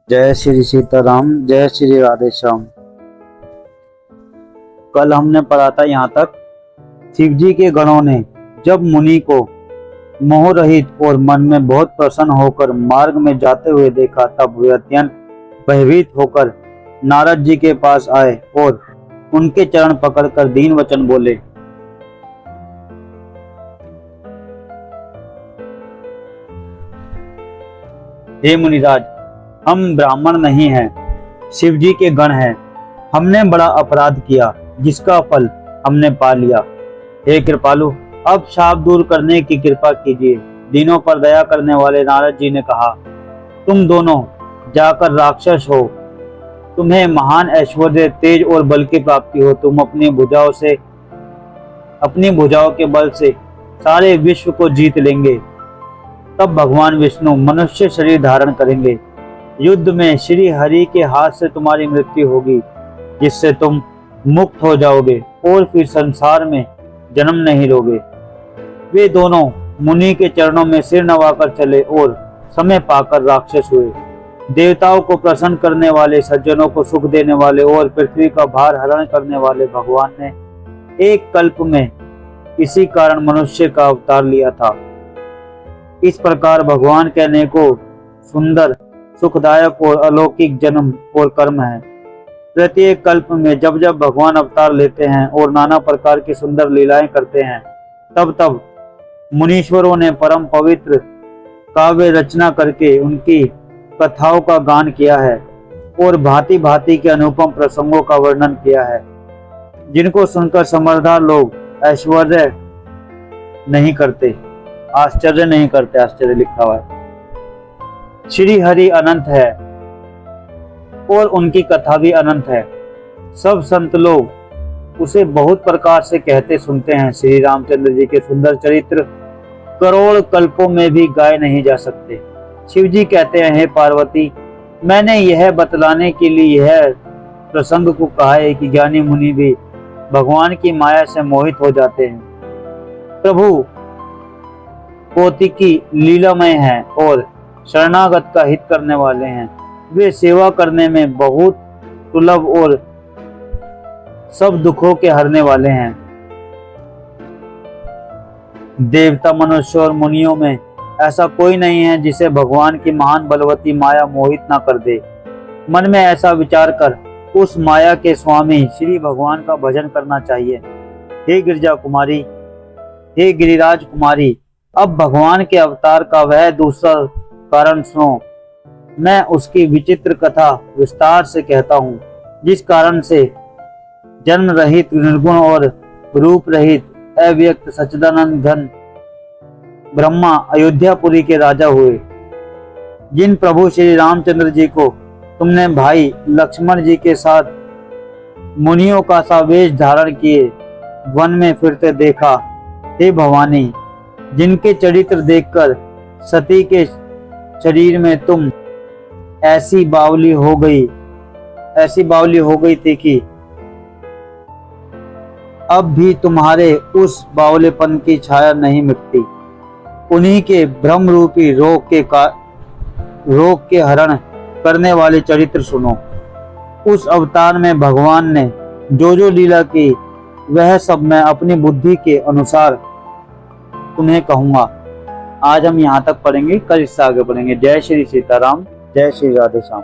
जय श्री सीताराम, जय श्री राधे श्याम। कल हमने पढ़ा था यहाँ तक, शिव जी के गणों ने जब मुनि को मोह रहित और मन में बहुत प्रसन्न होकर मार्ग में जाते हुए देखा, तब वे अत्यंत भयभीत होकर नारद जी के पास आए और उनके चरण पकड़कर दीन वचन बोले। हे मुनिराज, हम ब्राह्मण नहीं हैं, शिव जी के गण हैं। हमने बड़ा अपराध किया जिसका फल हमने पा लिया। हे कृपालु, अब शाप दूर करने की कृपा कीजिए। दीनों पर दया करने वाले नारद जी ने कहा, तुम दोनों जाकर राक्षस हो, तुम्हें महान ऐश्वर्य, तेज और बल की प्राप्ति हो। तुम अपनी भुजाओं के बल से सारे विश्व को जीत लेंगे। तब भगवान विष्णु मनुष्य शरीर धारण करेंगे। युद्ध में श्री हरि के हाथ से तुम्हारी मृत्यु होगी, जिससे तुम मुक्त हो जाओगे और फिर संसार में जन्म नहीं लोगे। वे दोनों मुनि के चरणों में सिर नवाकर चले और समय पाकर राक्षस हुए। देवताओं को प्रसन्न करने वाले, सज्जनों को सुख देने वाले और पृथ्वी का भार हरण करने वाले भगवान ने एक कल्प में इसी कारण मनुष्य का अवतार लिया था। इस प्रकार भगवान के अनेकों सुंदर, सुखदायक और अलौकिक जन्म और कर्म है। प्रत्येक कल्प में जब जब भगवान अवतार लेते हैं और नाना प्रकार की सुंदर लीलाएं करते हैं, तब तब मुनीश्वरों ने परम पवित्र काव्य रचना करके उनकी कथाओं का गान किया है और भांति भांति के अनुपम प्रसंगों का वर्णन किया है, जिनको सुनकर समझदार लोग आश्चर्य नहीं करते। आश्चर्य लिखा हुआ है। श्री हरि अनंत है और उनकी कथा भी अनंत है। सब संत लोग उसे बहुत प्रकार से कहते सुनते हैं। श्री रामचंद्र जी के सुंदर चरित्र करोड़ कल्पों में भी गाए नहीं जा सकते। शिव जी कहते हैं, हे पार्वती, मैंने यह बतलाने के लिए यह प्रसंग को कहा है कि ज्ञानी मुनि भी भगवान की माया से मोहित हो जाते हैं। प्रभु कौतिकी लीलामय हैं और शरणागत का हित करने वाले हैं। वे सेवा करने में बहुत सुलभ और सब दुखों के हरने वाले हैं। देवता, मनुष्य और मुनियों में ऐसा कोई नहीं है जिसे भगवान की महान बलवती माया मोहित ना कर दे। मन में ऐसा विचार कर उस माया के स्वामी श्री भगवान का भजन करना चाहिए। हे गिरिजा कुमारी, हे गिरिराज कुमारी, अब भगवान के अवतार का वह दूसरा कारण सुनो। मैं उसकी विचित्र कथा विस्तार से कहता हूँ, जिस कारण से जन्म रहित, निर्गुण और रूप रहित अव्यक्त सच्चिदानंद घन ब्रह्मा अयोध्यापुरी के राजा हुए। जिन प्रभु श्री रामचंद्र जी को तुमने भाई लक्ष्मण जी के साथ मुनियों का सा वेश धारण किए वन में फिरते देखा, हे भवानी, जिनके चरित्र देखकर सती के शरीर में तुम ऐसी बावली हो गई थी कि अब भी तुम्हारे उस बावलेपन की छाया नहीं मिटती। उन्हीं के भ्रम रूपी रोग के हरण करने वाले चरित्र सुनो। उस अवतार में भगवान ने जो जो लीला की, वह सब मैं अपनी बुद्धि के अनुसार तुम्हें कहूंगा। आज हम यहाँ तक पढ़ेंगे, कल इससे आगे पढ़ेंगे। जय श्री सीताराम, जय श्री राधे श्याम।